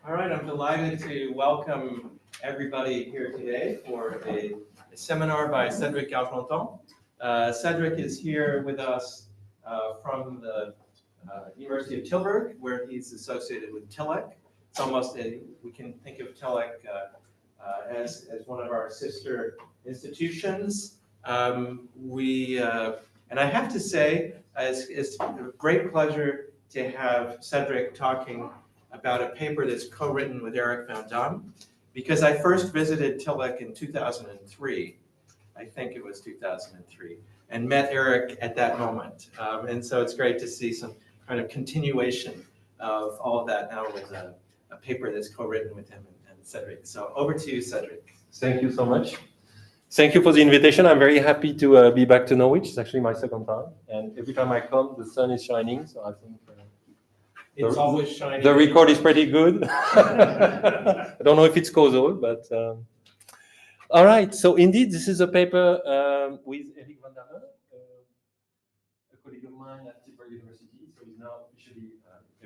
All right, I'm delighted to welcome everybody here today for a seminar by Cedric Argenton. Cedric is here with us from the University of Tilburg, where he's associated with TILEC. It's almost we can think of TILEC as one of our sister institutions. And I have to say, it's a great pleasure to have Cedric talking about a paper that's co-written with Eric van Damme, because I first visited TILEC in 2003, I think it was 2003, and met Eric at that moment. And so it's great to see some kind of continuation of all of that now with a paper that's co-written with him and Cedric. So over to you, Cedric. Thank you so much. Thank you for the invitation. I'm very happy to be back to Norwich. It's actually my second time. And every time I come, the sun is shining, so I think it's always shining. The record is pretty good. I don't know if it's causal, but all right. So indeed, this is a paper with Eric van Damme, a colleague of mine at Tilburg University. So he's now officially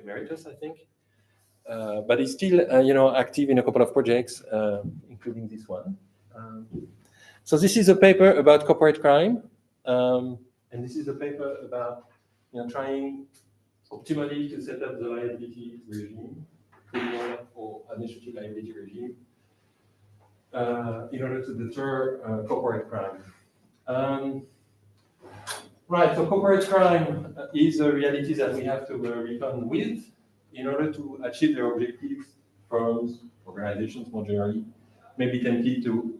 emeritus, I think. But he's still, active in a couple of projects, including this one. So this is a paper about corporate crime, and this is a paper about trying optimally to set up the liability regime, criminal or administrative liability regime, in order to deter corporate crime. Right, so corporate crime is a reality that we have to reckon with in order to achieve their objectives. Firms, organizations more generally, may be tempted to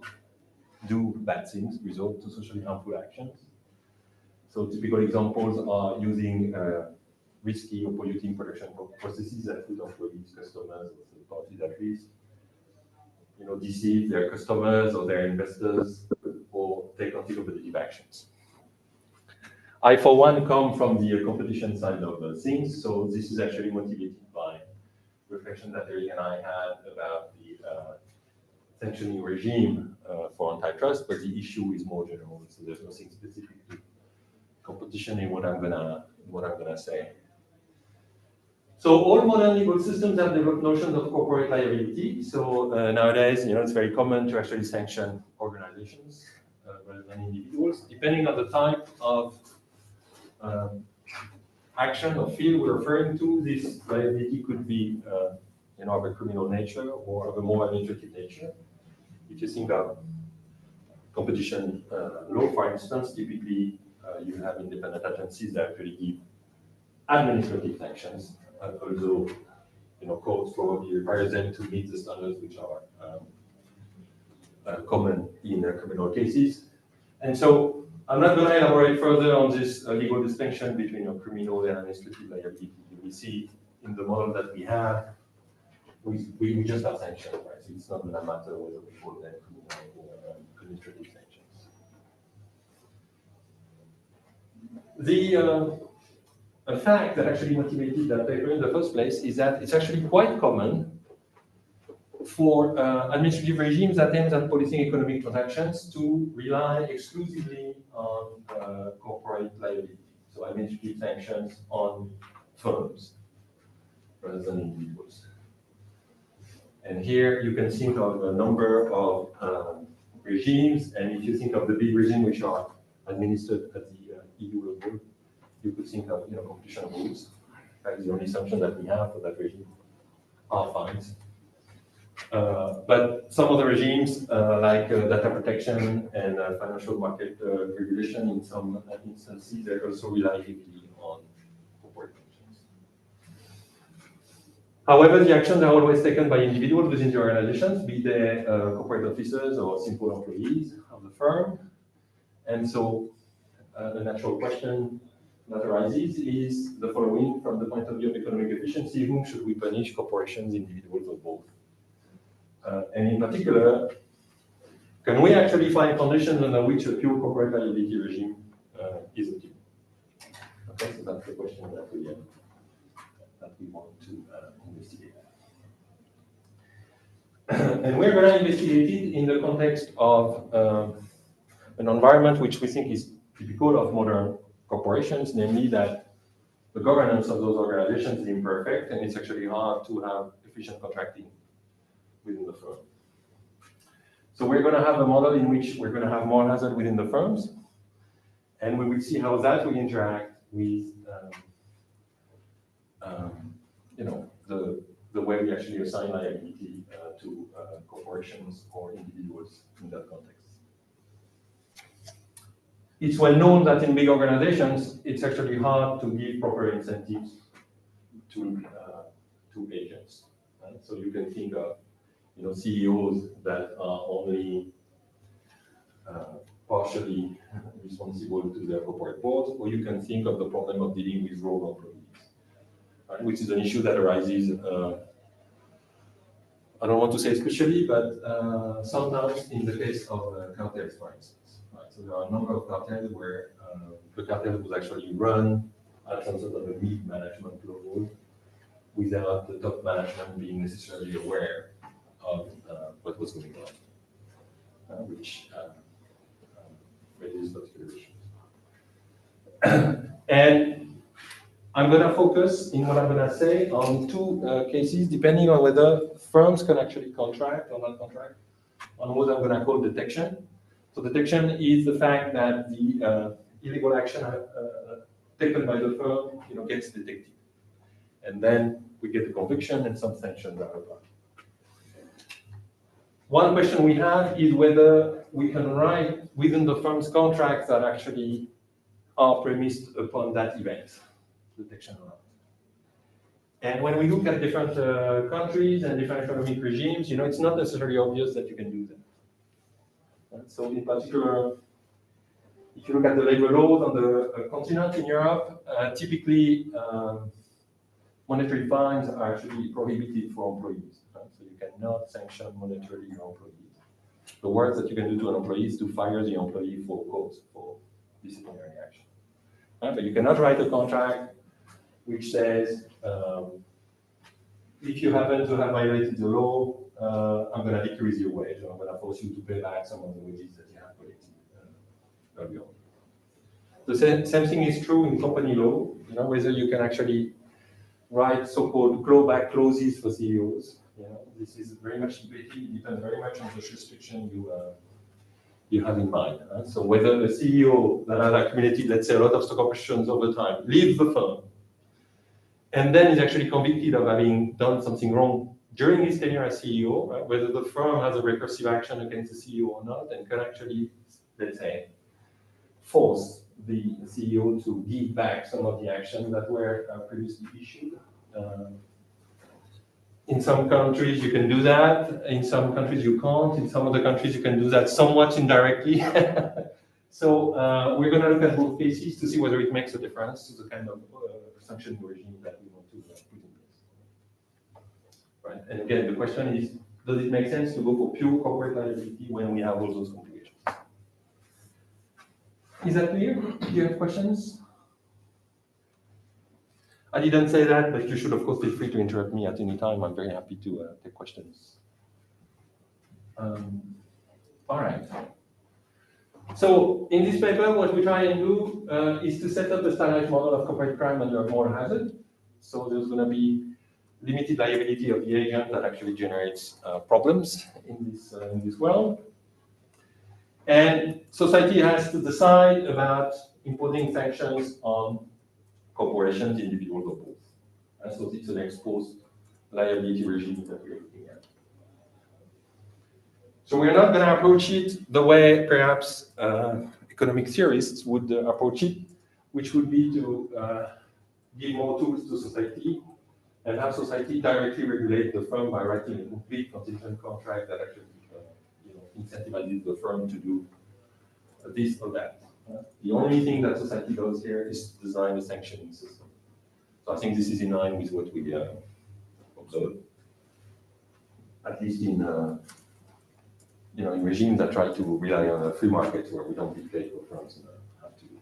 do bad things, resort to socially harmful actions. So typical examples are using risky or polluting production processes that put employees, customers, or third parties at risk, deceive their customers or their investors, or take anti-competitive actions. I, for one, come from the competition side of things, so this is actually motivated by reflection that Eric and I had about the sanctioning regime for antitrust, but the issue is more general, so there's nothing specific to competition in what I'm gonna say. So all modern legal systems have developed notions of corporate liability. So nowadays, it's very common to actually sanction organizations rather than individuals, depending on the type of action or field we're referring to. This liability could be, of a criminal nature or of a more administrative nature. If you think of competition law, for instance, typically you have independent agencies that actually give administrative sanctions, although courts probably require them to meet the standards which are common in criminal cases. And so I'm not going to elaborate further on this legal distinction between criminal and administrative liability. We see in the model that we have, we just have sanctions, right? So it's not going to matter whether we call them criminal or administrative sanctions. The fact that actually motivated that paper in the first place is that it's actually quite common for administrative regimes that aim at policing economic transactions to rely exclusively on corporate liability, so administrative sanctions on firms rather than individuals. And here you can think of a number of regimes, and if you think of the big regimes which are administered at the EU level, you could think of competition rules. That's the only assumption that we have for that regime are fines. But some of the regimes, like data protection and financial market regulation, in some instances, they also rely heavily on corporate functions. However, the actions are always taken by individuals within the organizations, be they corporate officers or simple employees of the firm. And so the natural question that arises is the following: from the point of view of economic efficiency, whom should we punish, corporations, individuals, or both? And in particular, can we actually find conditions under which a pure corporate liability regime is optimal? Okay, so that's the question that we want to investigate. And we're going to investigate it in the context of an environment which we think is typical of modern corporations, namely that the governance of those organizations is imperfect, and it's actually hard to have efficient contracting within the firm. So we're going to have a model in which we're going to have moral hazard within the firms, and we will see how that will interact with you know, the way we actually assign liability to corporations or individuals in that context. It's well known that in big organizations, it's actually hard to give proper incentives to agents. Right? So you can think of, you know, CEOs that are only partially responsible to their corporate boards, or you can think of the problem of dealing with rogue employees, right? Which is an issue that arises, I don't want to say especially, but sometimes in the case of cartels, for instance. Right? So there are a number of cartels where the cartel was actually run at some sort of a mid-management level without the top management being necessarily aware of what was going on, which raises particular issues. And I'm going to focus in what I'm going to say on two cases, depending on whether firms can actually contract or not contract, on what I'm going to call detection. So detection is the fact that the illegal action taken by the firm, you know, gets detected, and then we get a conviction and some sanctions are applied. One question we have is whether we can write within the firm's contracts that actually are premised upon that event, detection or not. And when we look at different countries and different economic regimes, you know, it's not necessarily obvious that you can do that. And so in particular, if you look at the labor laws on the continent in Europe, typically monetary fines are actually prohibited for employees. Right? So you cannot sanction monetarily your employees. The worst that you can do to an employee is to fire the employee for cause, for disciplinary action. Right? But you cannot write a contract which says, if you happen to have violated the law, I'm going to decrease your wage, or I'm going to force you to pay back some of the wages that you have collected early on. The same thing is true in company law, you know, whether you can actually write so-called clawback clauses for CEOs. You know, this is very much debated. It depends very much on the jurisdiction you have in mind. Right? So whether the CEO that has accumulated, let's say, a lot of stock options over time, leaves the firm, and then is actually convicted of having done something wrong during his tenure as CEO, right? Whether the firm has a recursive action against the CEO or not, and can actually, let's say, force the CEO to give back some of the actions that were previously issued. In some countries you can do that, in some countries you can't, in some other countries you can do that somewhat indirectly. So we're going to look at both cases to see whether it makes a difference to the kind of sanction regime that we want to put in place. Right? And again, the question is, does it make sense to go for pure corporate liability when we have all those complications? Is that clear? Do you have questions? I didn't say that, but you should, of course, feel free to interrupt me at any time. I'm very happy to take questions. All right. So in this paper, what we try and do is to set up a standardized model of corporate crime under moral hazard. So there's going to be limited liability of the agent that actually generates problems in this world. And society has to decide about imposing sanctions on corporations, individuals, or both. And so it's an exposed liability regime that we're looking at. So we're not going to approach it the way perhaps economic theorists would approach it, which would be to give more tools to society and have society directly regulate the firm by writing a complete contingent contract that actually incentivizes the firm to do this or that. The only thing that society does here is design a sanctioning system. So I think this is in line with what we observe, at least in in regimes that try to rely on a free market where we don't dictate what firms have to do.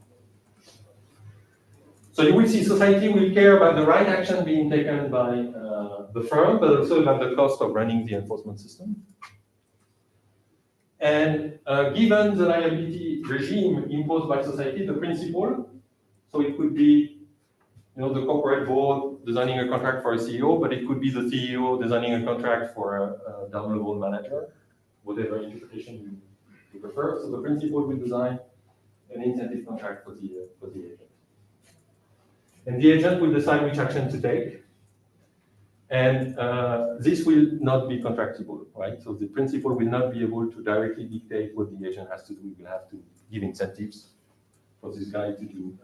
So you will see society will care about the right action being taken by the firm, but also about the cost of running the enforcement system. And given the liability regime imposed by society, the principle, so it could be, the corporate board designing a contract for a CEO, but it could be the CEO designing a contract for a down-level manager, whatever interpretation you prefer. So the principal will design an incentive contract for the agent. And the agent will decide which action to take. And this will not be contractable, right? So the principal will not be able to directly dictate what the agent has to do. He will have to give incentives for this guy to do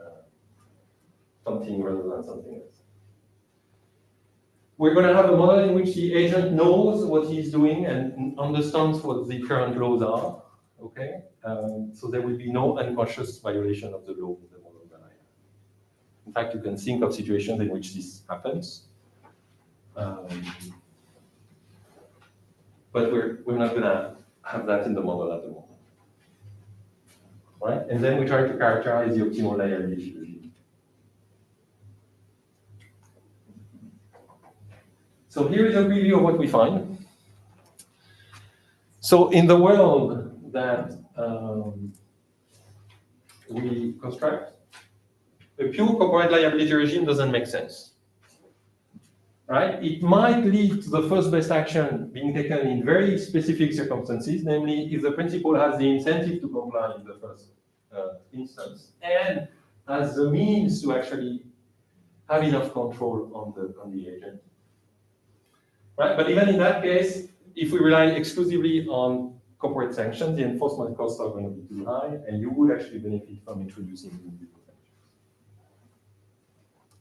something rather than something else. We're going to have a model in which the agent knows what he's doing and understands what the current laws are, okay? So there will be no unconscious violation of the law in the model that I have. In fact, you can think of situations in which this happens. But we're not going to have that in the model at the moment. Right? And then we try to characterize the optimal liability regime. So here is a preview of what we find. So in the world that we construct, a pure corporate liability regime doesn't make sense. Right? It might lead to the first best action being taken in very specific circumstances, namely if the principal has the incentive to comply in the first instance and has the means to actually have enough control on the agent. Right? But even in that case, if we rely exclusively on corporate sanctions, the enforcement costs are going to be too high, and you would actually benefit from introducing individual sanctions.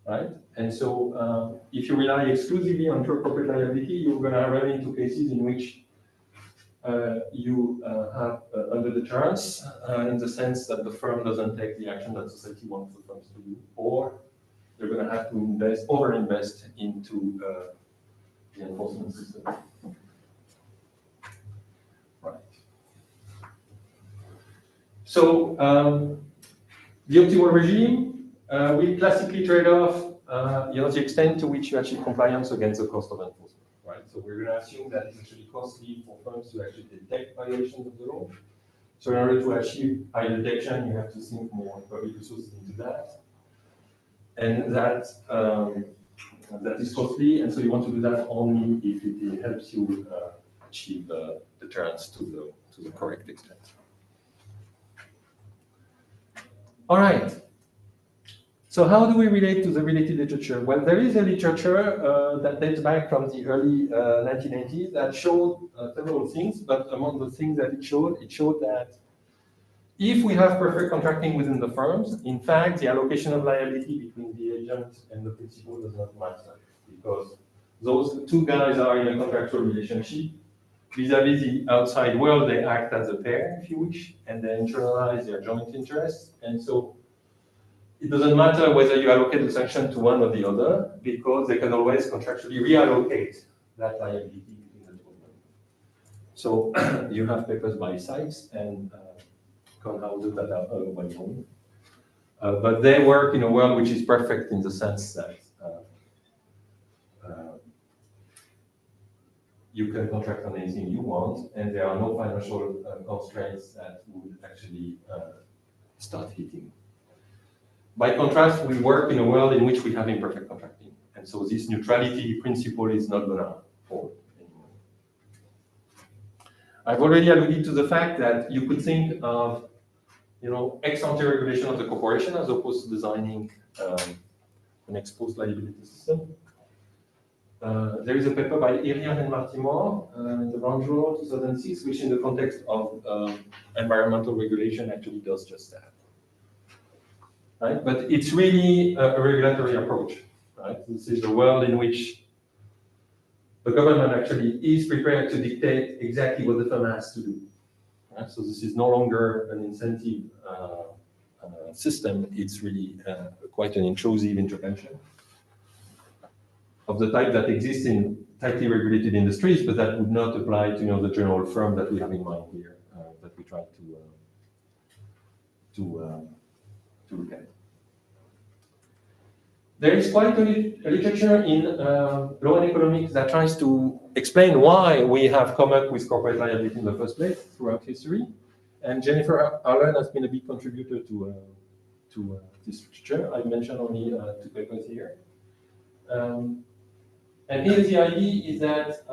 Right? And so if you rely exclusively on pure corporate liability, you're going to run into cases in which you have under deterrence in the sense that the firm doesn't take the action that society wants the firms to do, or they're going to have to overinvest into the enforcement system. Right. So the optimal regime will classically trade off the extent to which you achieve compliance against the cost of enforcement. Right? So we're going to assume that it's actually costly for firms to actually detect violations of the law. So in order to achieve high detection, you have to sink more public resources into that. And that is costly, and so you want to do that only if it helps you achieve deterrence to the correct extent. All right. So how do we relate to the related literature? Well, there is a literature that dates back from the early 1980s that showed several things, but among the things that it showed that if we have perfect contracting within the firms, in fact, the allocation of liability between the agent and the principal does not matter, because those two guys are in a contractual relationship. Vis-a-vis the outside world, they act as a pair, if you wish, and they internalize their joint interests. And so it doesn't matter whether you allocate the sanction to one or the other, because they can always contractually reallocate that liability between the two of them. So you have papers by Sykes and Kornhauser that are well known. But they work in a world which is perfect in the sense that you can contract on anything you want, and there are no financial constraints that would actually start hitting. By contrast, we work in a world in which we have imperfect contracting. And so this neutrality principle is not going to hold anymore. I've already alluded to the fact that you could think of ex-ante regulation of the corporation as opposed to designing an exposed liability system. There is a paper by Irian and Martimore in the Brown Journal 2006, which in the context of environmental regulation actually does just that. Right? But it's really a regulatory approach. Right? This is a world in which the government actually is prepared to dictate exactly what the firm has to do. Right? So this is no longer an incentive system. It's really quite an intrusive intervention of the type that exists in tightly regulated industries, but that would not apply to the general firm that we have in mind here, that we try to look at. There is quite a literature in law and economics that tries to explain why we have come up with corporate liability in the first place throughout history. And Jennifer Allen has been a big contributor to to this structure. I mentioned only 2 papers here. And here the idea is that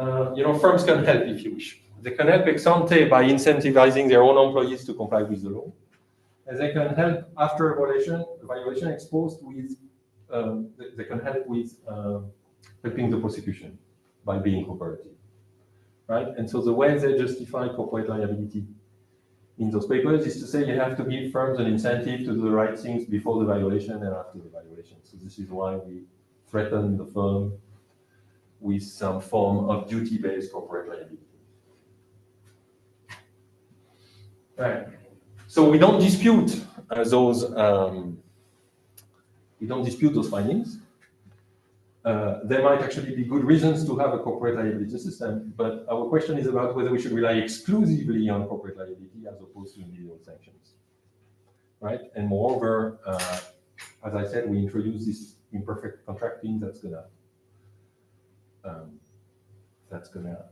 firms can help if you wish. They can help ex ante by incentivizing their own employees to comply with the law, and they can help after a violation exposed with. They can help with helping the prosecution by being cooperative, right? And so the way they justify corporate liability in those papers is to say you have to give firms an incentive to do the right things before the violation and after the violation. So this is why we threaten the firm with some form of duty-based corporate liability. Right. So we don't dispute those. We don't dispute those findings. There might actually be good reasons to have a corporate liability system, but our question is about whether we should rely exclusively on corporate liability as opposed to individual sanctions, right? And moreover, as I said, we introduce this imperfect contracting that's gonna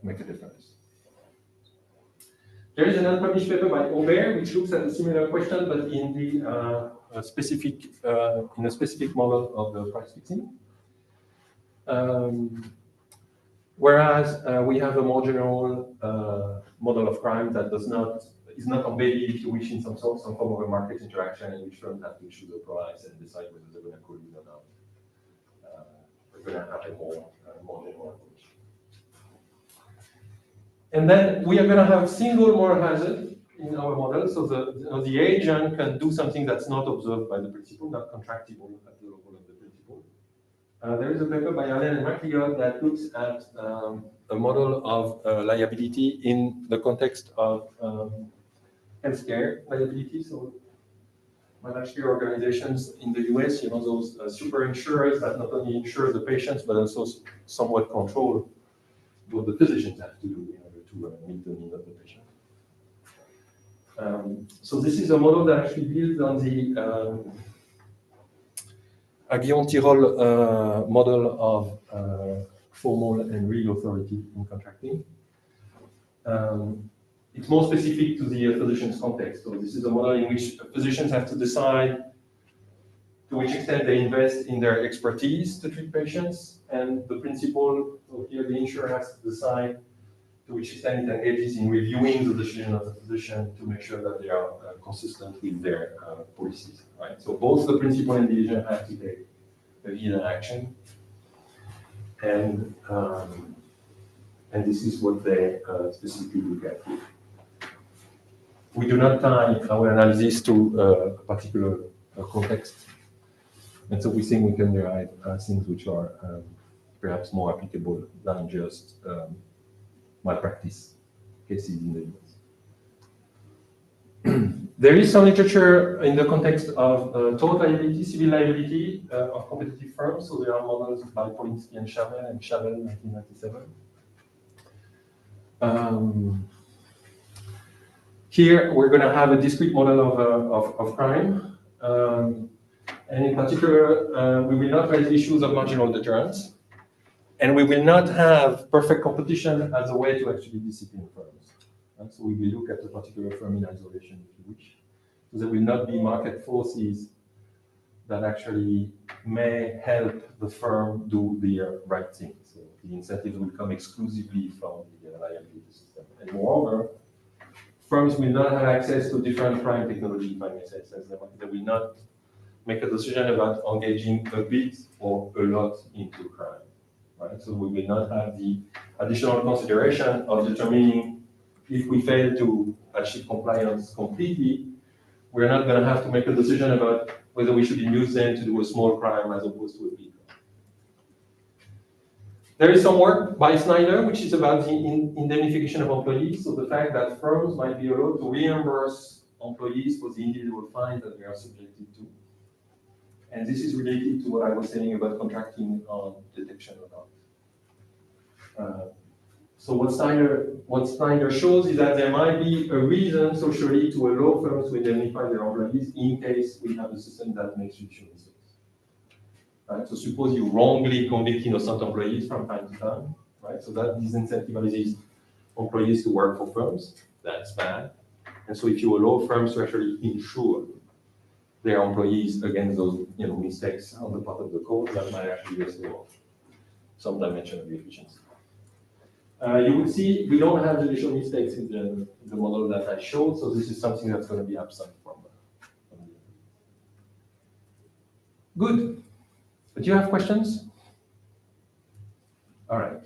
make a difference. There is an unpublished paper by Aubert which looks at a similar question, but in the a specific model of the price fixing. Whereas we have a more general model of crime that is not embedded, if you wish, in some form of a market interaction in which firms have to choose a price and decide whether they're going to call it or not. We're going to have a more general approach. And then we are going to have a single moral hazard in our model, so the agent can do something that's not observed by the principal, not contractible at the level of the principal. There is a paper by Allen and MacLeod that looks at a model of liability in the context of healthcare liability. So managed care organizations in the US, those super insurers that not only insure the patients, but also somewhat control what the physicians have to do in order to meet the needs of the patient. So this is a model that actually builds on the Guillaume-Tirole model of formal and real authority in contracting. It's more specific to the physician's context. So this is a model in which physicians have to decide to which extent they invest in their expertise to treat patients, and the principal, so here the insurer has to decide to which extent it engages in reviewing the decision of the physician to make sure that they are consistent with their policies, right? So both the principal and the agent have to take a lead action, and this is what they specifically look at here. We do not tie our analysis to a particular context, and so we think we can derive things which are perhaps more applicable than just malpractice cases in the US. There is some literature in the context of tort liability, civil liability of competitive firms. So there are models by Polinsky and Chavel in 1997. Here we're going to have a discrete model of crime. And in particular, we will not raise issues of marginal deterrence. And we will not have perfect competition as a way to actually discipline firms. Right? So we will look at a particular firm in isolation, if you wish. So there will not be market forces that actually may help the firm do the right thing. So the incentives will come exclusively from the liability system. And moreover, firms will not have access to different crime technology, if I may say. They will not make a decision about engaging a bit or a lot into crime. Right? So we will not have the additional consideration of determining if we fail to achieve compliance completely, we're not going to have to make a decision about whether we should induce them to do a small crime as opposed to a big crime. There is some work by Snyder, which is about the indemnification of employees. So the fact that firms might be allowed to reimburse employees for the individual fines that they are subjected to. And this is related to what I was saying about contracting on detection or not. So what Snyder shows is that there might be a reason socially to allow firms to indemnify their employees in case we have a system that makes huge mistakes. Right? So suppose you wrongly convict innocent employees from time to time, right? So that disincentivizes employees to work for firms. That's bad. And so if you allow firms to actually insure their employees against those mistakes on the part of the code that might actually restore some dimension of the efficiency. You will see we don't have judicial mistakes in the model that I showed, so this is something that's going to be absent from Good. But do you have questions? All right.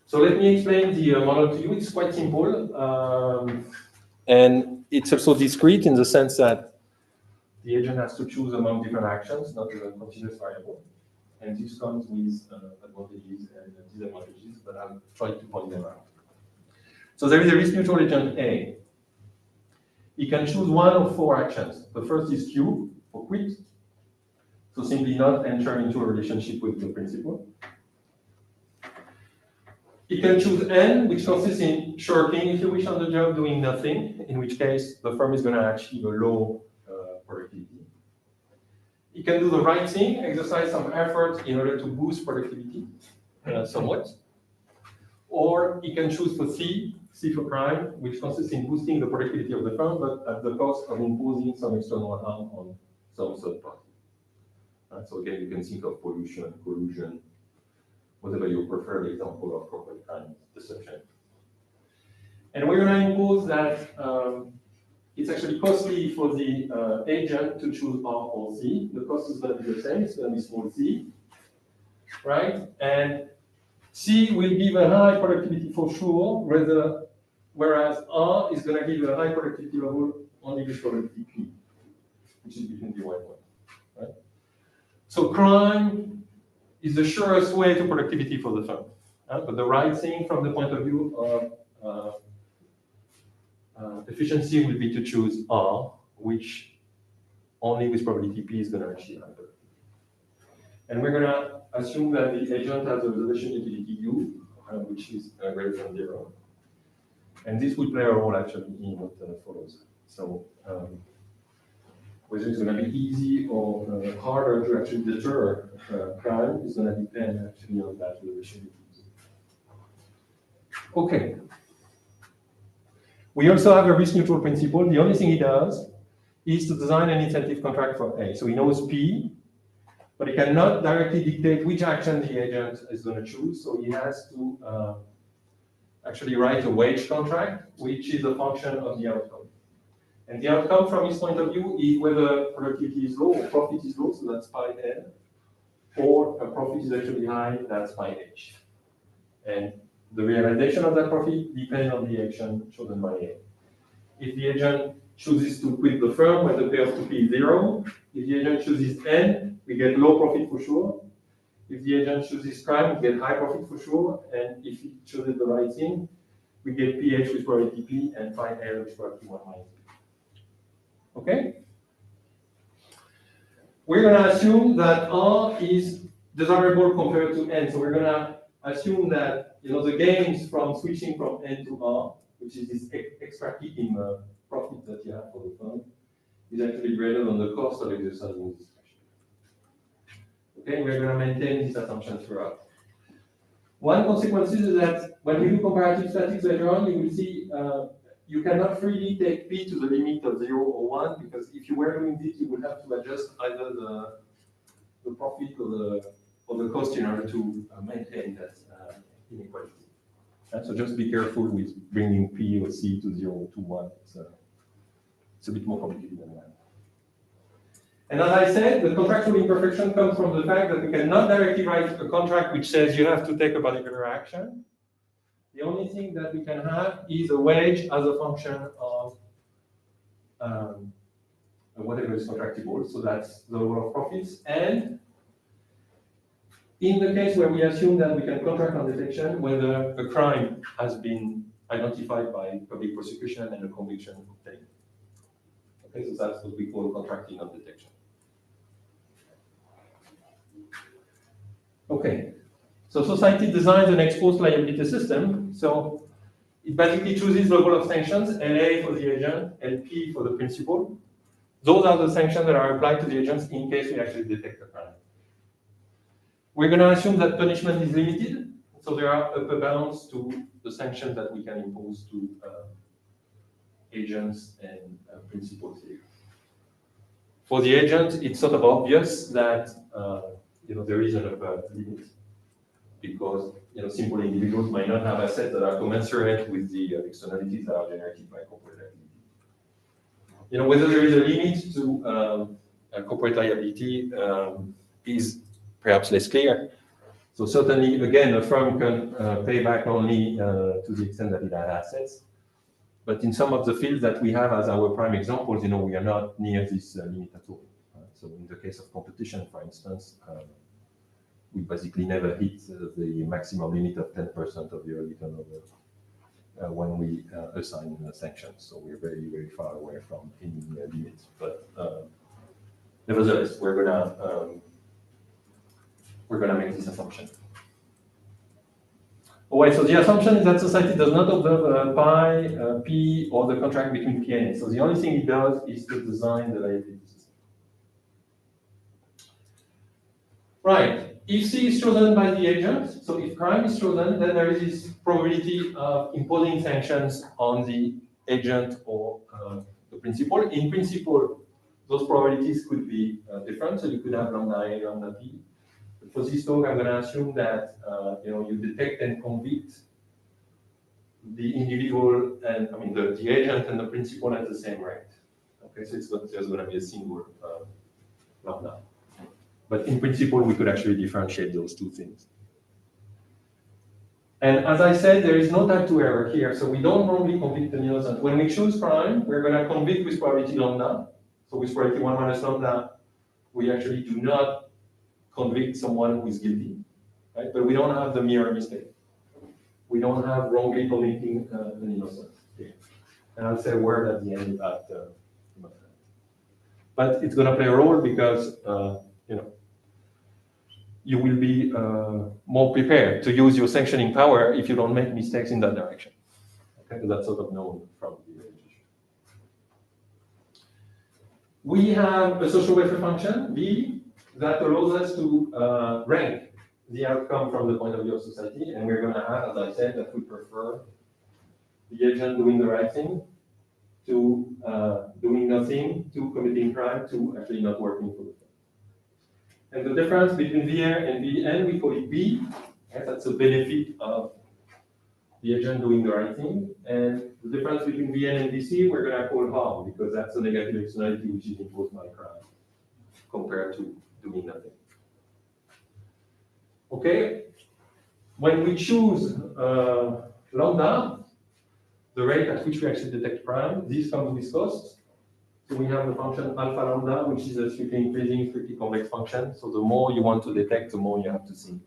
So let me explain the model to you. It's quite simple. And it's also discrete in the sense that the agent has to choose among different actions, not a continuous variable. And this comes with advantages and disadvantages, but I'll try to point them out. So there is a risk neutral agent A. He can choose one of four actions. The first is Q, for quit. So simply not enter into a relationship with the principal. He can choose N, which consists in shirking, if you wish, on the job, doing nothing, in which case the firm is going to achieve a low productivity. He can do the right thing, exercise some effort in order to boost productivity somewhat. Or he can choose for C for crime, which consists in boosting the productivity of the firm, but at the cost of imposing some external harm on some third party. So again, you can think of pollution, collusion, whatever your preferred example of corporate crime deception. And we're going to impose that it's actually costly for the agent to choose R or C. The cost is going to be the same, it's going to be small c, right? And C will give a high productivity for sure, whereas R is going to give a high productivity level only with probability P, which is between the white one, right? So crime is the surest way to productivity for the firm. But the right thing from the point of view of efficiency will be to choose R, which only with probability P is going to achieve high productivity. And we're going to assume that the agent has a resolution utility U, which is greater than 0. And this will play a role actually in what follows. So whether it's going to be easy or harder to actually deter crime is going to depend actually on that resolution utility. Okay. We also have a risk neutral principle. The only thing he does is to design an incentive contract for A. So he knows P, but he cannot directly dictate which action the agent is going to choose. So he has to actually write a wage contract, which is a function of the outcome. And the outcome from his point of view is whether productivity is low or profit is low, so that's pi N, or a profit is actually high, that's pi H. And the realization of that profit depends on the action chosen by A. If the agent chooses to quit the firm when the payoff to P is 0, if the agent chooses N, we get low profit for sure. If the agent chooses crime, we get high profit for sure. And if he chooses the right thing, we get PH with probability P and phi L with probability 1 minus P. Okay? We're going to assume that R is desirable compared to N. So we're going to assume that the gains from switching from N to R, which is this extracting profit that you have for the firm, is actually greater than the cost of exercising discretion. Okay, we're going to maintain this assumption throughout. One consequence is that when we do comparative statistics later on, you will see you cannot freely take P to the limit of 0 or 1, because if you were doing this, you would have to adjust either the profit or the cost in order to maintain that inequality. So just be careful with bringing P or C to 0 to 1. It's a bit more complicated than that. And as I said, the contractual imperfection comes from the fact that we cannot directly write a contract which says you have to take a particular action. The only thing that we can have is a wage as a function of whatever is contractible. So that's the level of profits. And in the case where we assume that we can contract on detection, whether a crime has been identified by public prosecution and a conviction obtained. Okay, so that's what we call contracting on detection. Okay, so society designs an exposed liability system. So it basically chooses the level of sanctions, LA for the agent, LP for the principal. Those are the sanctions that are applied to the agents in case we actually detect a crime. We're going to assume that punishment is limited, so there are upper bounds to the sanctions that we can impose to agents and principals here. For the agent, it's sort of obvious that there is an upper limit because simple individuals might not have assets that are commensurate with the externalities that are generated by corporate liability. Whether there is a limit to corporate liability is perhaps less clear. So certainly, again, a firm can pay back only to the extent that it has assets. But in some of the fields that we have as our prime examples, we are not near this limit at all. So in the case of competition, for instance, we basically never hit the maximum limit of 10% of your turnover when we assign sanctions. So we're very, very far away from any limit. But nevertheless, we're gonna make this assumption. Oh, wait, so the assumption is that society does not observe pi, p, or the contract between p and a. So the only thing it does is to design the liability system. Right. If C is chosen by the agent, so if crime is chosen, then there is this probability of imposing sanctions on the agent or the principal. In principle, those probabilities could be different. So you could have lambda A, lambda P. But for this talk, I'm going to assume that you detect and convict the individual and the agent and the principal at the same rate. Okay, so there's going to be a single lambda. But in principle, we could actually differentiate those two things. And as I said, there is no type 2 error here, so we don't normally convict an innocent. When we choose crime, we're going to convict with probability lambda. So with probability 1 minus lambda, we actually do not convict someone who is guilty, right? But we don't have the mirror mistake. We don't have wrongly convicting an innocent. Okay. And I'll say a word at the end about but it's going to play a role because you will be more prepared to use your sanctioning power if you don't make mistakes in that direction. Okay, so that's sort of known from the legislation. We have a social welfare function, B, that allows us to rank the outcome from the point of view of society, and we're going to have, as I said, that we prefer the agent doing the right thing to doing nothing, to committing crime, to actually not working for the firm. And the difference between VR and VN, we call it B. Yes, that's a benefit of the agent doing the right thing. And the difference between VN and VC, we're going to call harm, because that's a negative externality which is imposed by crime compared to doing nothing. Okay, when we choose lambda, the rate at which we actually detect crime, this comes with cost. So we have the function alpha lambda, which is a strictly increasing, strictly convex function. So the more you want to detect, the more you have to think.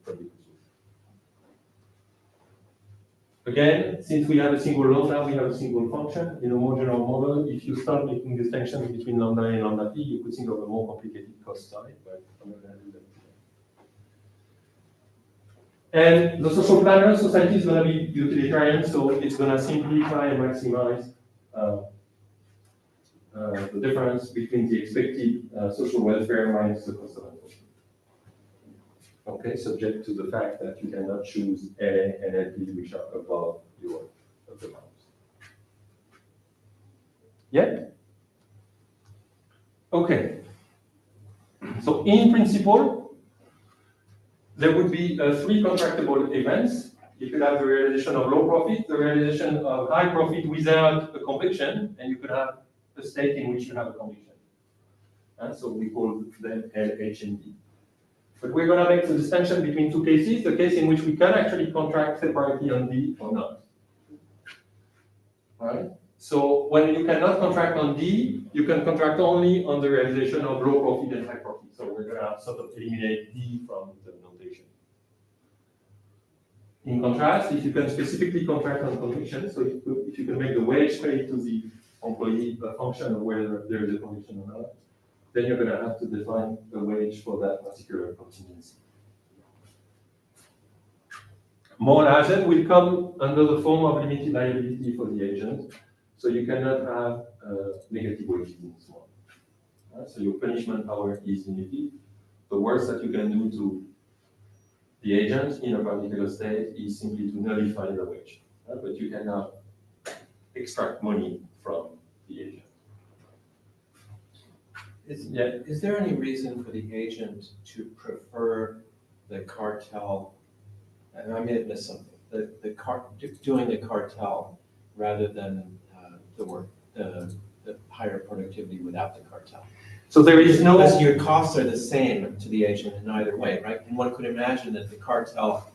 Again, since we have a single lambda, we have a single function. In a more general model, if you start making distinctions between lambda A and lambda P, you could think of a more complicated cost side, but I'm not going to do that today. And the social planner society is going to be utilitarian, so it's going to simplify and maximize the difference between the expected social welfare minus the cost of enforcement. Okay, subject to the fact that you cannot choose LA and LP which are above your upper bounds. Yeah? Okay. So in principle, there would be 3 contractable events. You could have the realization of low profit, the realization of high profit without a conviction, and you could have a state in which you have a conviction. And so we call them L, H, and D. But we're going to make the distinction between 2 cases, the case in which we can actually contract separately on D or not. Right? So when you cannot contract on D, you can contract only on the realization of low profit and high profit. So we're going to sort of eliminate D from the notation. In contrast, if you can specifically contract on conviction, so if you can make the wage paid to the employee a function of whether there is a conviction or not, then you're going to have to define a wage for that particular contingency. More agent will come under the form of limited liability for the agent, so you cannot have negative wages in this one. So your punishment power is limited. The worst that you can do to the agent in a particular state is simply to nullify the wage, but you cannot extract money from the agent. Is there any reason for the agent to prefer the cartel, and I may have missed something, doing the cartel rather than the higher productivity without the cartel? So there is no. Because your costs are the same to the agent in either way, right? And one could imagine that the cartel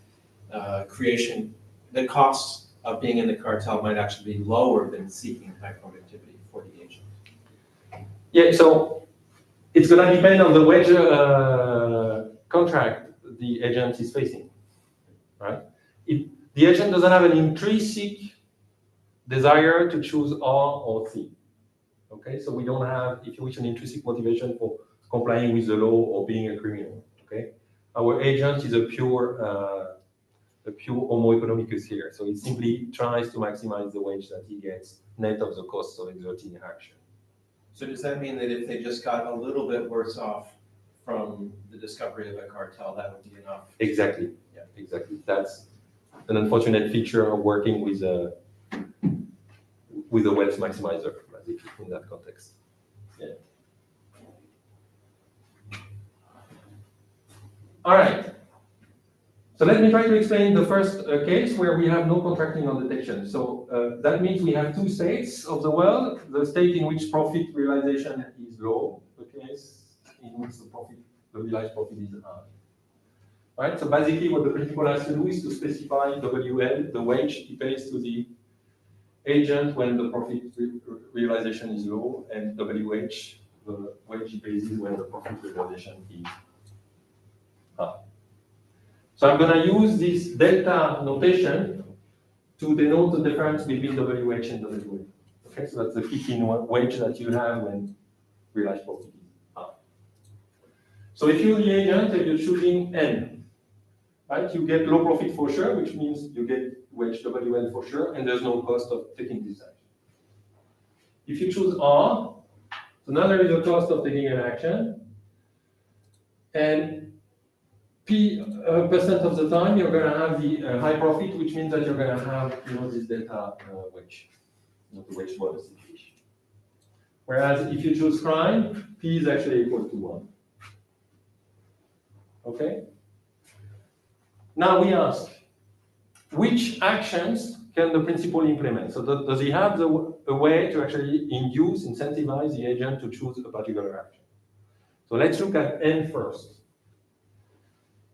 creation, the costs of being in the cartel might actually be lower than seeking high productivity for the agent. Yeah, so it's going to depend on the wage contract the agent is facing, right? If the agent doesn't have an intrinsic desire to choose R or C, okay? So we don't have, if you wish, an intrinsic motivation for complying with the law or being a criminal, okay? Our agent is a pure homo economicus here. So he simply tries to maximize the wage that he gets net of the costs of exerting action. So does that mean that if they just got a little bit worse off from the discovery of a cartel, that would be enough? Exactly. Yeah, exactly. That's an unfortunate feature of working with a wealth maximizer, basically, in that context. Yeah. All right. So let me try to explain the first case where we have no contracting on detection. So that means we have two states of the world: the state in which profit realization is low, the case in which the realized profit is high. Right. So basically, what the principal has to do is to specify WL, the wage he pays to the agent when the profit realization is low, and WH, the wage he pays when the profit realization is high. So I'm going to use this delta notation to denote the difference between WH and WL. Okay, so that's the kick-in wage that you have when realized profit is high. So if you're the agent and you're choosing N, right, you get low profit for sure, which means you get wage WL for sure, and there's no cost of taking this action. If you choose R, so now there is a cost of taking an action, and P percent of the time you're going to have the high profit, which means that you're going to have this delta wage, not the wage bonus situation. Whereas if you choose crime, P is actually equal to 1. Okay? Now we ask, which actions can the principal implement? So does he have a way to actually induce, incentivize the agent to choose a particular action? So let's look at N first.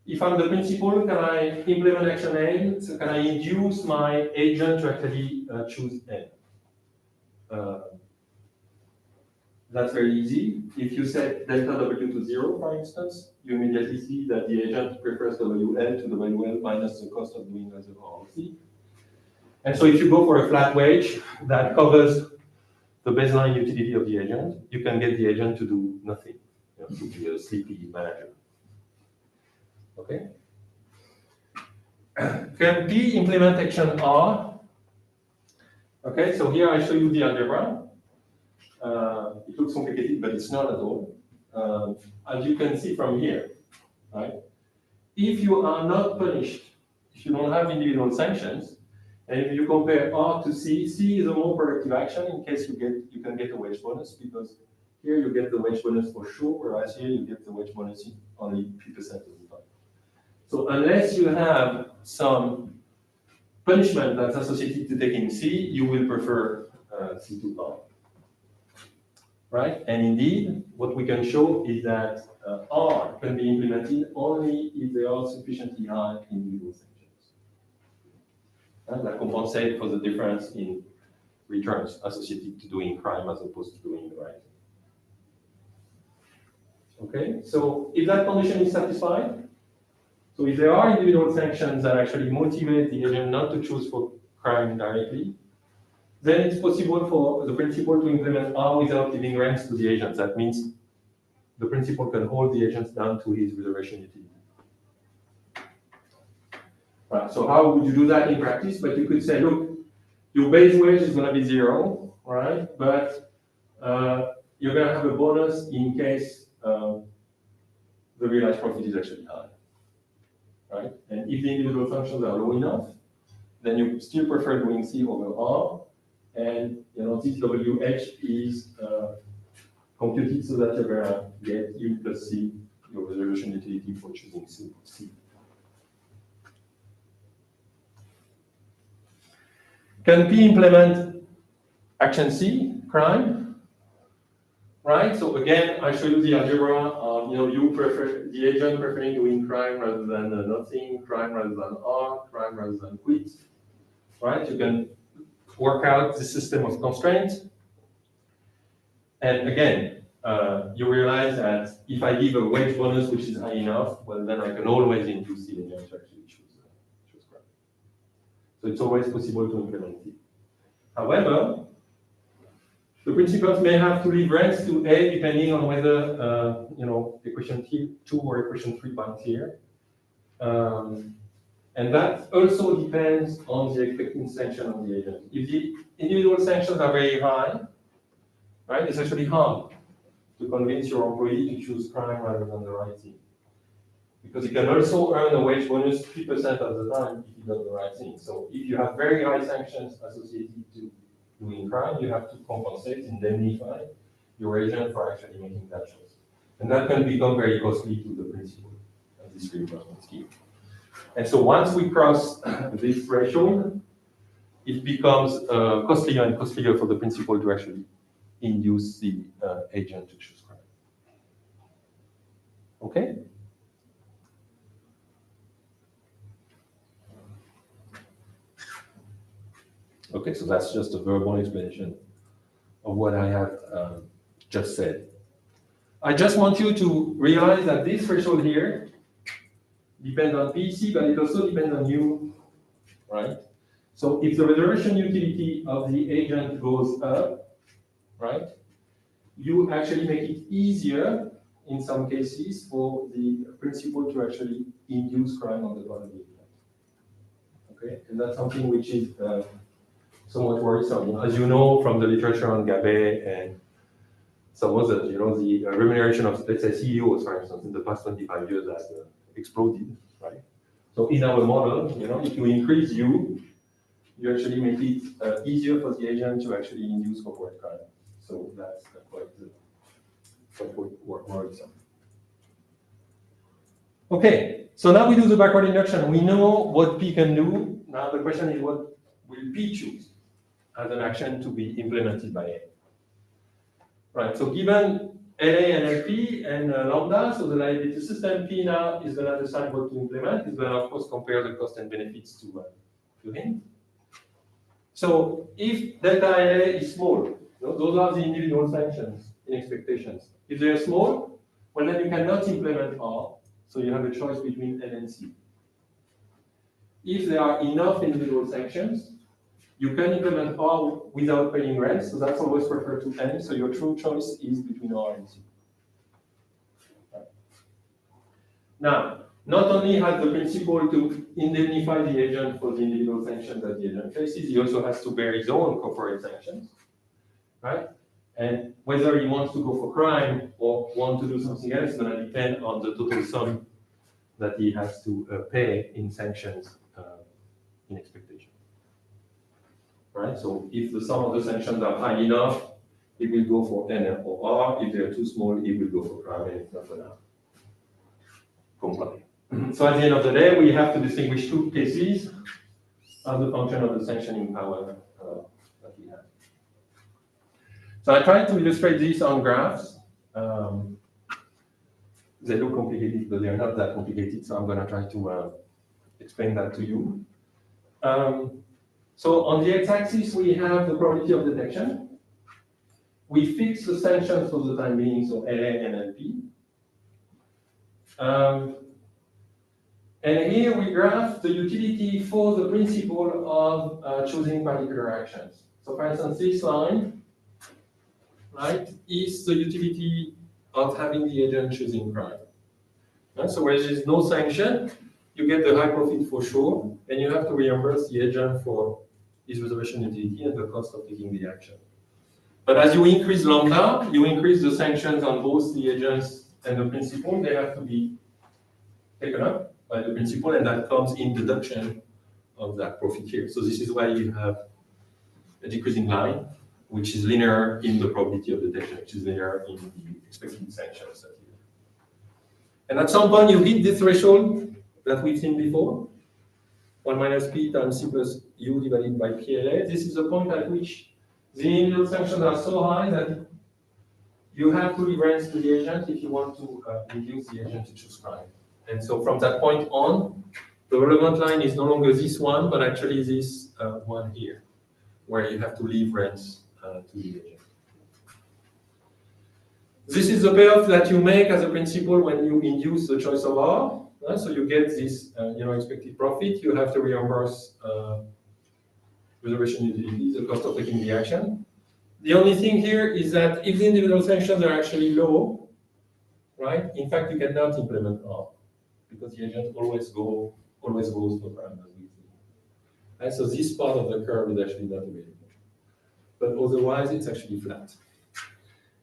If I'm the principal, can I implement action N? So can I induce my agent to actually choose N? That's very easy. If you set delta W to 0, for instance, you immediately see that the agent prefers WL to WL minus the cost of doing as a ROC. And so if you go for a flat wage that covers the baseline utility of the agent, you can get the agent to do nothing, to be a sleepy manager. Okay. Can P implement action R? Okay, so here I show you the algebra. It looks complicated, but it's not at all. As you can see from here, right? If you are not punished, if you don't have individual sanctions, and if you compare R to C, C is a more productive action in case you can get a wage bonus, because here you get the wage bonus for sure, whereas here you get the wage bonus in only 3% of the time. So unless you have some punishment that's associated to taking C, you will prefer C to R. Right? And indeed, what we can show is that R can be implemented only if they are sufficiently high individual sanctions. And that compensate for the difference in returns associated to doing crime as opposed to doing the right thing. Okay, so if that condition is satisfied, so if there are individual sanctions that actually motivate the agent not to choose for crime directly, then it's possible for the principal to implement R without giving rents to the agents. That means the principal can hold the agents down to his reservation utility. Right, so how would you do that in practice? But you could say, look, your base wage is going to be 0, right? But you're going to have a bonus in case the realized profit is actually high. Right? And if the individual functions are low enough, then you still prefer doing C over R, and this WH is computed so that you're gonna get U plus C, your resolution utility for choosing C. Can P implement action C, crime? Right, so again, I show you the algebra of, you prefer, the agent preferring doing crime rather than nothing, crime rather than R, crime rather than quit. Right, you can work out the system of constraints. And again, you realize that if I give a wage bonus which is high enough, well, then I can always induce the agent to actually choose crime. So it's always possible to implement it. However, the principals may have to leave rents to A depending on whether, equation 2 or equation 3 binds here. And that also depends on the expected sanction of the agent. If the individual sanctions are very high, right, it's actually hard to convince your employee to choose crime rather than the right thing. Because you can also earn a wage bonus 3% of the time if you do the right thing. So if you have very high sanctions associated to doing crime, you have to compensate, indemnify your agent for actually making that choice. And that can become very costly to the principal of this reimbursement scheme. And so once we cross this threshold, it becomes costlier and costlier for the principal to actually induce the agent to choose crime. Okay? Okay, so that's just a verbal explanation of what I have just said. I just want you to realize that this threshold here depends on PC, but it also depends on you, right? So if the resolution utility of the agent goes up, right, you actually make it easier in some cases for the principal to actually induce crime on the part of the agent. Okay, and that's something which is somewhat worrisome. As you know from the literature on Damme and some others, the remuneration of, let's say, CEOs, for instance, in the past 25 years has exploded, right? So in our model, if you increase you actually make it easier for the agent to actually induce corporate crime. So that's quite worrisome. Okay, so now we do the backward induction. We know what P can do. Now the question is, what will P choose as an action to be implemented by A? Right, so given LA and LP and lambda, so the liability system, P now is going to decide what to implement. It's going to, of course, compare the cost and benefits to him. So if delta LA is small, those are the individual sanctions in expectations. If they are small, well, then you cannot implement R, so you have a choice between N and C. If there are enough individual sanctions, you can implement R without paying rent, so that's always referred to N, so your true choice is between R and C. Right. Now, not only has the principal to indemnify the agent for the individual sanctions that the agent faces, he also has to bear his own corporate sanctions, right? And whether he wants to go for crime or want to do something else is going to depend on the total sum that he has to pay in sanctions in expectation. Right? So if the sum of the sanctions are high enough, it will go for N or R. If they're too small, it will go for crime, and it's not going to comply. So at the end of the day, we have to distinguish two cases as a function of the sanctioning power that we have. So I tried to illustrate this on graphs. They look complicated, but they're not that complicated, so I'm going to try to explain that to you. So on the x-axis, we have the probability of detection. We fix the sanctions for the time being, so LA and LP. And here we graph the utility for the principle of choosing particular actions. So for instance, this line, right, is the utility of having the agent choosing crime. Right? So where there is no sanction, you get the high profit for sure, and you have to reimburse the agent for his reservation utility and the cost of taking the action. But as you increase lambda, you increase the sanctions on both the agents and the principal. They have to be taken up by the principal, and that comes in deduction of that profit here. So this is why you have a decreasing line which is linear in the probability of detection, which is linear in the expected sanctions. And at some point, you hit this threshold that we've seen before, 1 minus p times c plus u divided by PLA. This is the point at which the individual sanctions are so high that you have to reference to the agent if you want to induce the agent to choose crime. And so from that point on, the relevant line is no longer this one, but actually this one here, where you have to leave rents to the agent. This is the payoff that you make as a principal when you induce the choice of R. So you get this expected profit. You have to reimburse reservation utility, the cost of taking the action. The only thing here is that if the individual sanctions are actually low, right, in fact, you cannot implement R because the agent always goes to crime as we see. And so this part of the curve is actually not available. But otherwise, it's actually flat.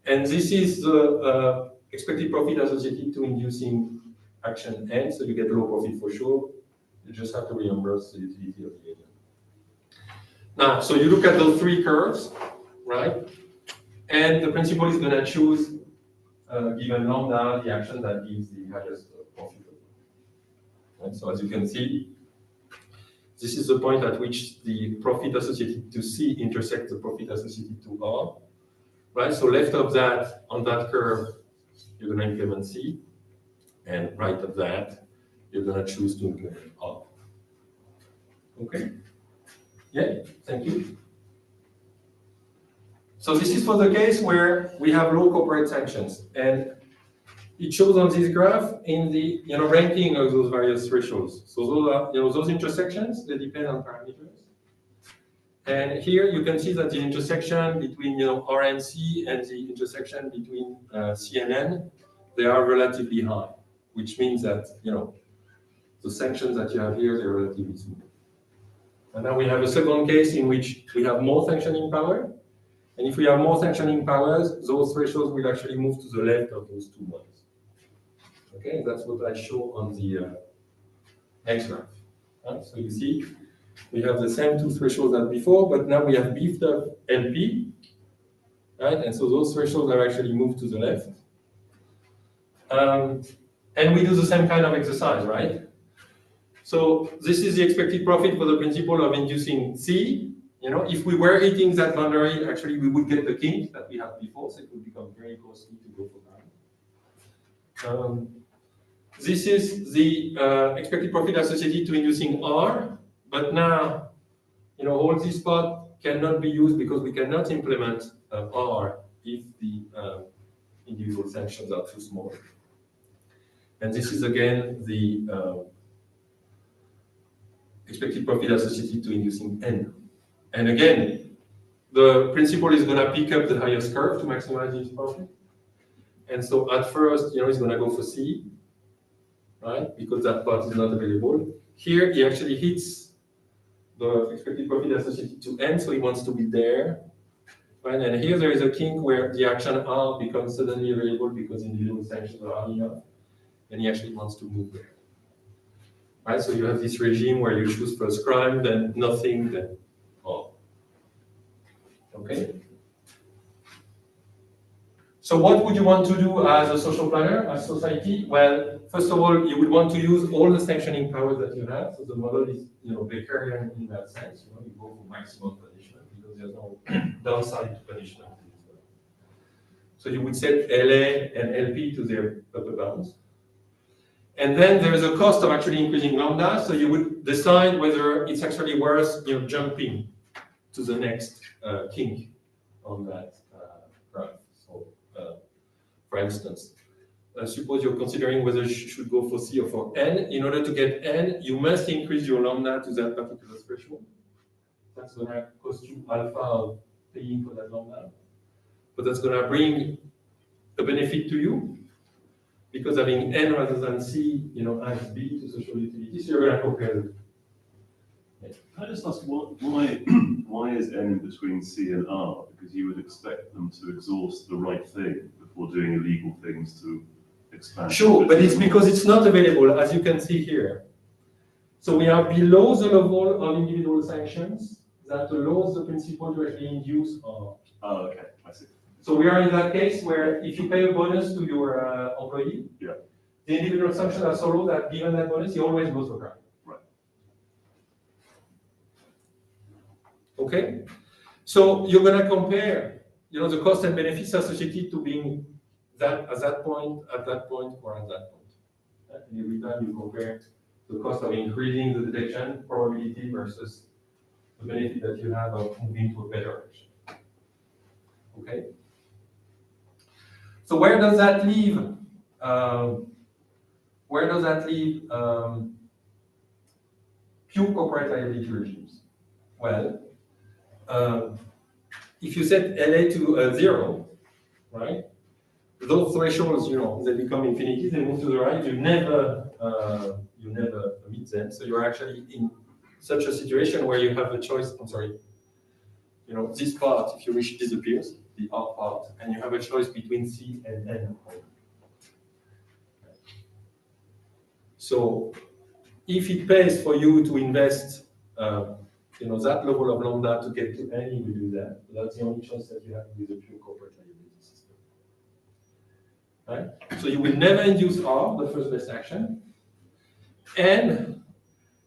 And this is the expected profit associated to inducing action N, so you get low profit for sure. You just have to reimburse the utility of the agent. Now, so you look at those three curves, right? And the principal is going to choose, given lambda, the action that gives the highest profit. And so as you can see, this is the point at which the profit associated to C intersects the profit associated to R. Right, so left of that, on that curve, you're going to implement C, and right of that, you're going to choose to implement R. Okay? Yeah, thank you. So this is for the case where we have low corporate sanctions, and it shows on this graph in the ranking of those various thresholds. So those are those intersections, they depend on parameters. And here you can see that the intersection between R and C and the intersection between C and N, they are relatively high, which means that the sanctions that you have here, they're relatively small. And now we have a second case in which we have more sanctioning power. And if we have more sanctioning powers, those thresholds will actually move to the left of those two ones. Okay, that's what I show on the X graph. Right? So you see, we have the same two thresholds as before, but now we have beefed up LP, right? And so those thresholds are actually moved to the left. And we do the same kind of exercise, right? So this is the expected profit for the principle of inducing C. If we were hitting that boundary, actually we would get the kink that we had before, so it would become very costly to go for that. This is the expected profit associated to inducing R. But now, all this part cannot be used because we cannot implement R if the individual sanctions are too small. And this is again the expected profit associated to inducing N. And again, the principal is going to pick up the highest curve to maximize its profit. And so at first, it's going to go for C, right? Because that part is not available. Here, he actually hits the expected profit associated to N, so he wants to be there. Right? And here there is a kink where the action R becomes suddenly available because individual sanctions are high enough, and he actually wants to move there. Right? So you have this regime where you choose first crime, then nothing, then R. Okay? So what would you want to do as a social planner, as society? Well, first of all, you would want to use all the sanctioning powers that you have. So the model is, Beckerian in that sense. You go for maximum punishment because there's no downside to punishment. So you would set LA and LP to their upper bounds. And then there is a cost of actually increasing lambda. So you would decide whether it's actually worth, jumping to the next kink on that graph. For instance, suppose you're considering whether you should go for C or for N. In order to get N, you must increase your lambda to that particular threshold. That's going to cost you alpha of paying for that lambda. But that's going to bring a benefit to you because having N rather than C, adds B to social utility. So you're going to compare them. Can I just ask why is N in between C and R? Because you would expect them to exhaust the right thing before doing illegal things to expand. Sure, but it's because it's not available, as you can see here. So we are below the level of individual sanctions. that allows the principal to actually induce R. Oh, okay, I see. So we are in that case where if you pay a bonus to your employee, Yeah. the individual sanctions are so low that given that bonus, he always goes for crime. Right. Okay? So you're gonna compare, the cost and benefits associated to being that at that point, or at that point. And every time you compare the cost of increasing the detection probability versus the benefit that you have of moving to a better action. Okay? So where does that leave? Pure corporate liability regimes? Well, if you set LA to 0, right? Those thresholds, they become infinity. They move to the right. You never meet them. So you're actually in such a situation where you have a choice. I'm sorry. This part, if you wish, disappears, the R part, and you have a choice between C and N. So if it pays for you to invest, that level of lambda to get to N, you will do that. That's the only choice that you have with a pure corporate liability system. Right? So you will never induce R, the first best action, and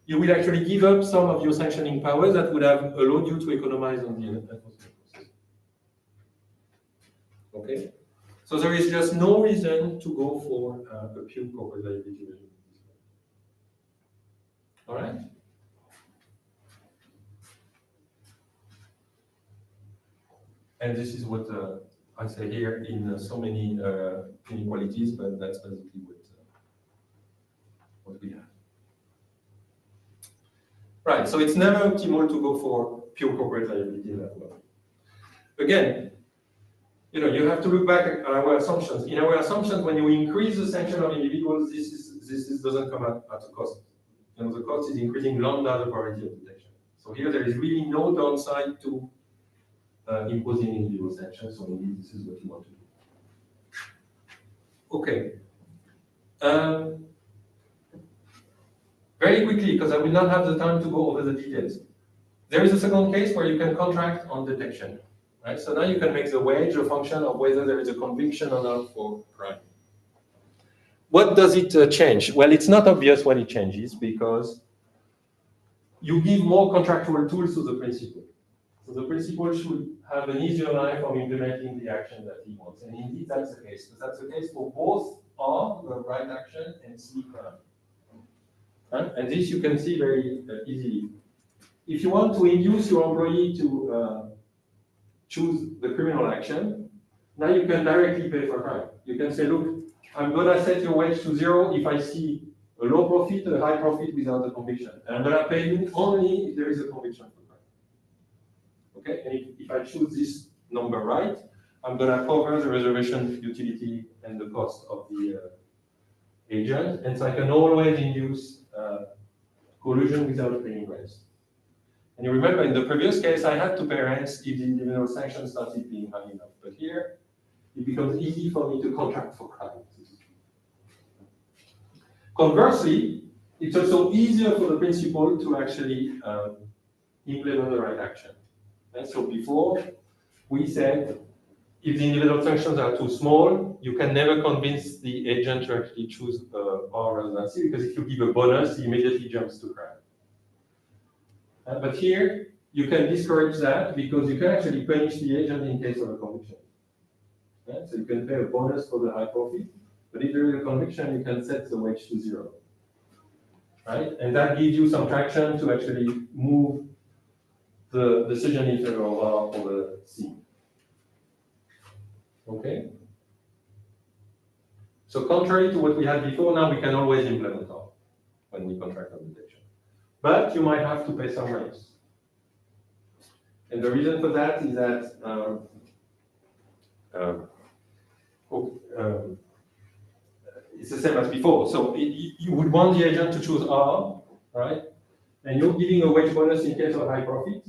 you will actually give up some of your sanctioning powers that would have allowed you to economize on the enforcement process. Okay? So there is just no reason to go for a pure corporate liability regime. All right? And this is what I say here in so many inequalities, but that's basically what we have. Right, so it's never optimal to go for pure corporate liability level. Again, you have to look back at our assumptions. In our assumptions, when you increase the sanction of individuals, this doesn't come at a cost. The cost is increasing lambda the probability of detection. So here there is really no downside to imposing individual sanctions. So indeed, this is what you want to do. Okay. Very quickly, because I will not have the time to go over the details. There is a second case where you can contract on detection. Right? So now you can make the wage a function of whether there is a conviction or not for crime. What does it change? Well, it's not obvious what it changes because you give more contractual tools to the principal. So the principal should have an easier life of implementing the action that he wants. And indeed, that's the case. Because that's the case for both R, the right action, and C, crime. Right? And this you can see very easily. If you want to induce your employee to choose the criminal action, now you can directly pay for crime. You can say, look, I'm going to set your wage to 0 if I see a low profit, a high profit without a conviction. And I'm going to pay you only if there is a conviction for crime. Okay, and if I choose this number right, I'm going to cover the reservation utility and the cost of the agent. And so I can always induce collusion without paying rents. And you remember in the previous case, I had to pay rents if the individual sanction started being high enough. But here, it becomes easy for me to contract for crime. Conversely, it's also easier for the principal to actually implement the right action. And so before, we said, if the individual sanctions are too small, you can never convince the agent to actually choose R rather than C, because if you give a bonus, he immediately jumps to crime. But here, you can discourage that because you can actually punish the agent in case of a conviction. So you can pay a bonus for the high profit, but if there is a conviction, you can set the wage to 0. Right? And that gives you some traction to actually move the decision in favor of R over C. Okay? So contrary to what we had before, now we can always implement R when we contract on detection. But you might have to pay some rates. And the reason for that is that it's the same as before. So you would want the agent to choose R, right? And you're giving a wage bonus in case of high profit,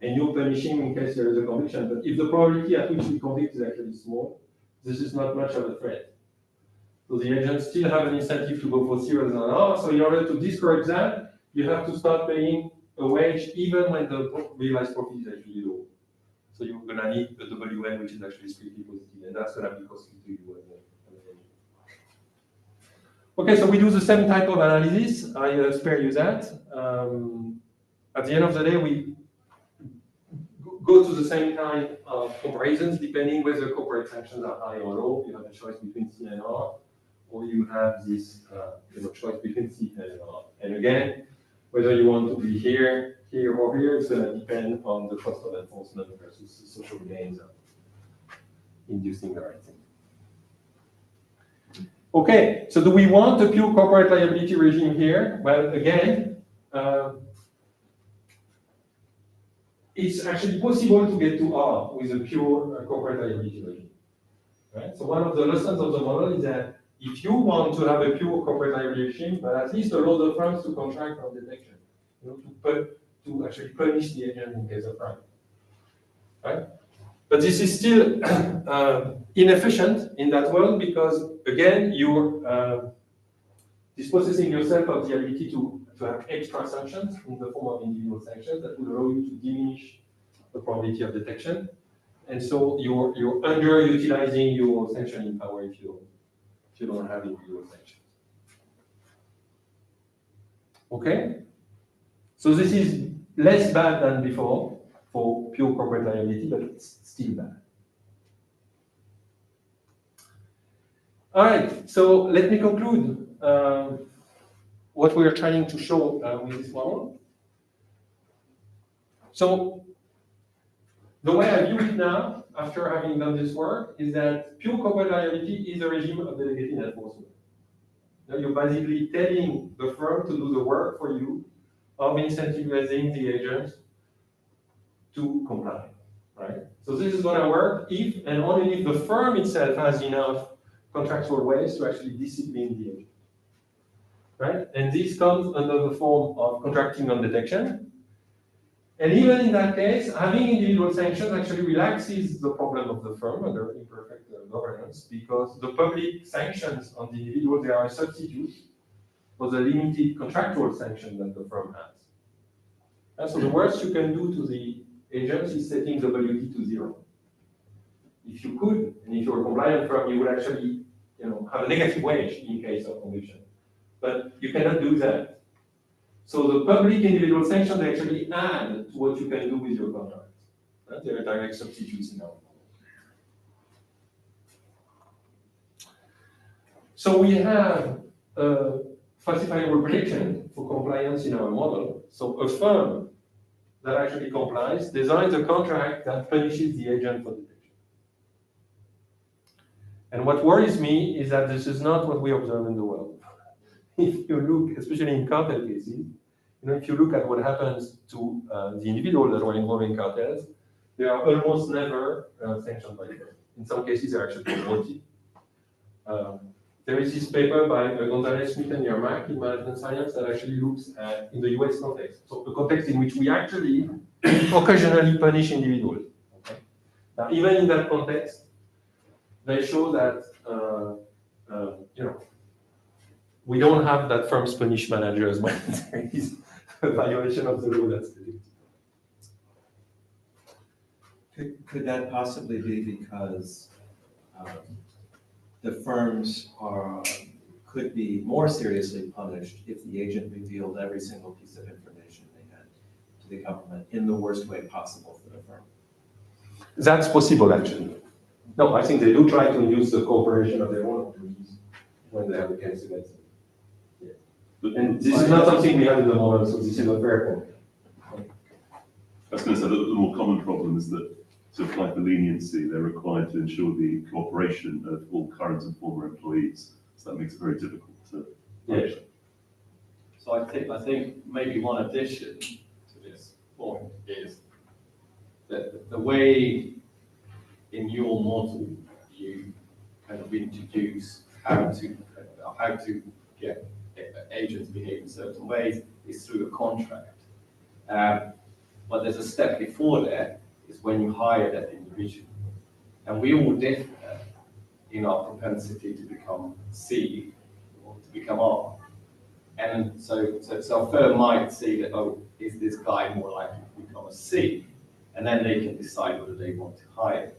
and you're punishing in case there is a conviction. But if the probability at which we convict is actually small, this is not much of a threat. So the agents still have an incentive to go for C rather than R. So in order to discourage that, you have to start paying a wage even when the realized profit is actually low. So you're gonna need a WN which is actually strictly positive, and that's gonna be costly to you as well. Okay, so we do the same type of analysis. I spare you that. At the end of the day, we go to the same kind of comparisons depending whether corporate sanctions are high or low. You have a choice between C and R, or you have this choice between C and R. And again, whether you want to be here, here, or here, it's going to depend on the cost of enforcement versus the social gains of inducing the right thing. Okay, so do we want a pure corporate liability regime here? Well, again, it's actually possible to get to R with a pure corporate liability regime. Right? So one of the lessons of the model is that if you want to have a pure corporate liability regime, but at least allow the firms to contract on detection, to actually punish the agent in case of crime. Right? But this is still inefficient in that world because, again, you're dispossessing yourself of the ability to have extra sanctions in the form of individual sanctions that will allow you to diminish the probability of detection. And so you're underutilizing your sanctioning power if you don't have individual sanctions. Okay? So this is less bad than before for pure corporate liability, but it's still bad. All right, so let me conclude what we are trying to show with this model. So the way I view it now, after having done this work, is that pure corporate liability is a regime of delegated enforcement. Now you're basically telling the firm to do the work for you of incentivizing the agent to comply, right? So this is going to work if and only if the firm itself has enough contractual ways to actually discipline the agent, right? And this comes under the form of contracting on detection. And even in that case, having individual sanctions actually relaxes the problem of the firm under imperfect governance because the public sanctions on the individual, they are a substitute for the limited contractual sanction that the firm has. And so the worst you can do to the agents is setting WT to 0. If you could, and if you're a compliant firm, you would actually have a negative wage in case of conviction. But you cannot do that. So the public individual sanctions they actually add to what you can do with your contract. Right? They're direct substitutes in our model. So we have a falsifiable prediction for compliance in our model. So a firm that actually complies designs a contract that punishes the agent for detection. And what worries me is that this is not what we observe in the world. If you look, especially in cartel cases, if you look at what happens to the individuals that were involved in cartels, they are almost never sanctioned by the firm. In some cases, they're actually promoted. There is this paper by Gonzalez, Smith, and Yermak in management science that actually looks at in the US context. So a context in which we actually occasionally punish individuals. Okay? Now, even in that context, they show that we don't have that firms punish managers when there is a violation of the law that's predicted. Could that possibly be because the firms could be more seriously punished if the agent revealed every single piece of information they had to the government in the worst way possible for the firm? That's possible, actually. No, I think they do try to induce the cooperation of their own employees when they have a case against them. Yeah. And this is not something we have in the model, so this is a fair point. I was going to say, the more common problem is that to apply for leniency, they're required to ensure the cooperation of all current and former employees. So that makes it very difficult to punish. So I think maybe one addition to this point is that the way in your model you kind of introduce how to get agents to behave in certain ways is through a contract. But there's a step before that is when you hire that individual. And we all differ in our propensity to become C or to become R. And so a firm might see that, oh, is this guy more likely to become a C? And then they can decide whether they want to hire him.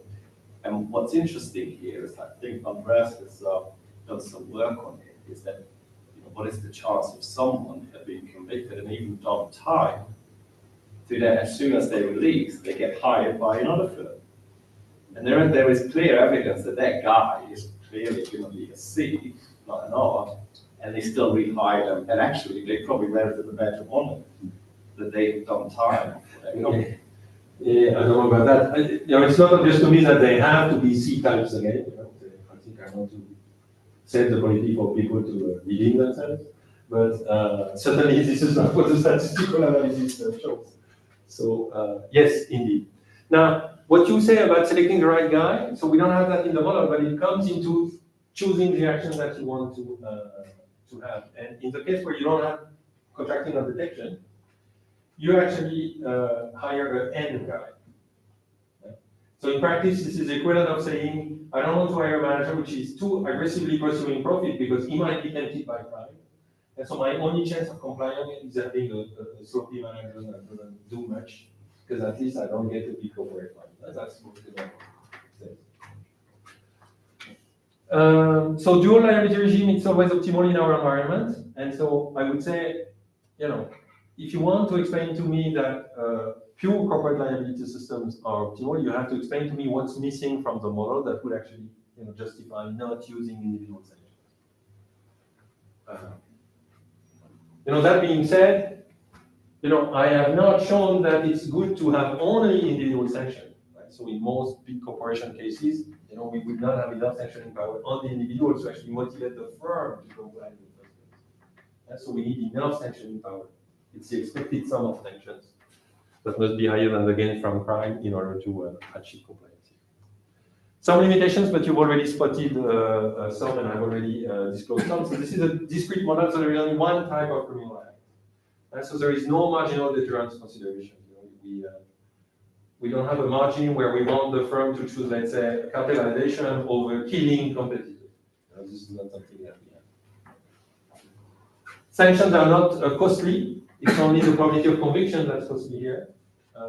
And what's interesting here is, I think Andreas has done some work on it, is that, what is the chance of someone being convicted and even done time, to then, as soon as they release, they get hired by another firm. And there is clear evidence that that guy is clearly going to be a C, not an R, and they still rehire them. And actually, they probably merited the badge of honor that they've done time. Yeah, I don't know about that. It's not obvious to me that they have to be C types again. I think I want to set the ability for people to redeem themselves. But certainly, this is not what the statistical analysis shows. So yes, indeed. Now, what you say about selecting the right guy, so we don't have that in the model, but it comes into choosing the action that you want to have. And in the case where you don't have contracting or detection, you actually hire an N guy. Okay? So in practice, this is the equivalent of saying, I don't want to hire a manager which is too aggressively pursuing profit because he might be tempted by crime. And so my only chance of complying is having a sloppy manager that doesn't do much, because at least I don't get a big corporate one. That's what the so dual liability regime, it's always optimal in our environment. And so I would say, if you want to explain to me that pure corporate liability systems are optimal, you have to explain to me what's missing from the model that would actually justify not using individual sanctions. That being said, I have not shown that it's good to have only individual sanction. Right? So in most big corporation cases, we would not have enough sanctioning power on the individuals to actually motivate the firm to comply with the first place. And so we need enough sanctioning power. It's the expected sum of sanctions that must be higher than the gain from crime in order to achieve compliance. Some limitations, but you've already spotted some, and I've already disclosed some. So this is a discrete model, so there is only one type of criminal act. And so there is no marginal deterrence consideration. We don't have a margin where we want the firm to choose, let's say, cartelization over killing competitors. This is not something that we have. Sanctions are not costly. It's only the probability of conviction that's costly here.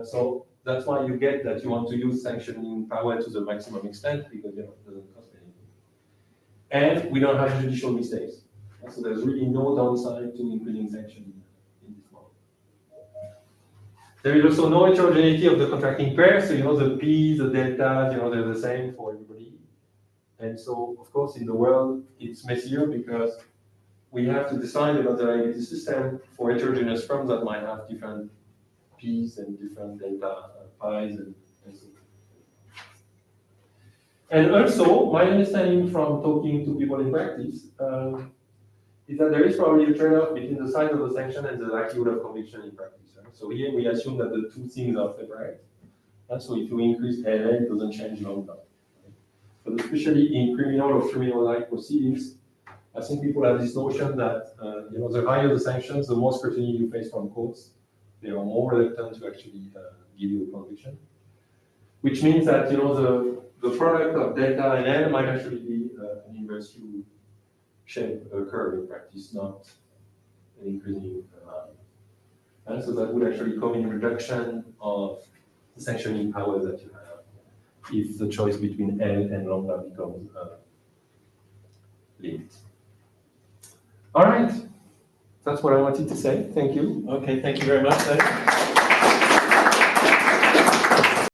So that's why you get that you want to use sanctioning power to the maximum extent, because it doesn't cost anything. And we don't have judicial mistakes. So there's really no downside to including sanctioning in this model. There is also no heterogeneity of the contracting pair. So the P, the deltas, they're the same for everybody. And so, of course, in the world, it's messier because we have to decide about the liability system for heterogeneous firms that might have different P's and different delta pi's and so on. And also, my understanding from talking to people in practice is that there is probably a trade-off between the size of the sanction and the likelihood of conviction in practice. Right? So here we assume that the two things are separate. And so if you increase LA, it doesn't change long term. Right? But especially in criminal or criminal-like proceedings, I think people have this notion that the higher the sanctions, the more scrutiny you face from courts. They are more reluctant to actually give you a conviction, which means that the product of delta and N might actually be an inverse U-shaped curve in practice, not an increasing value. And so that would actually come in reduction of the sanctioning power that you have if the choice between L and lambda becomes linked. All right. That's what I wanted to say. Thank you. Okay, thank you very much.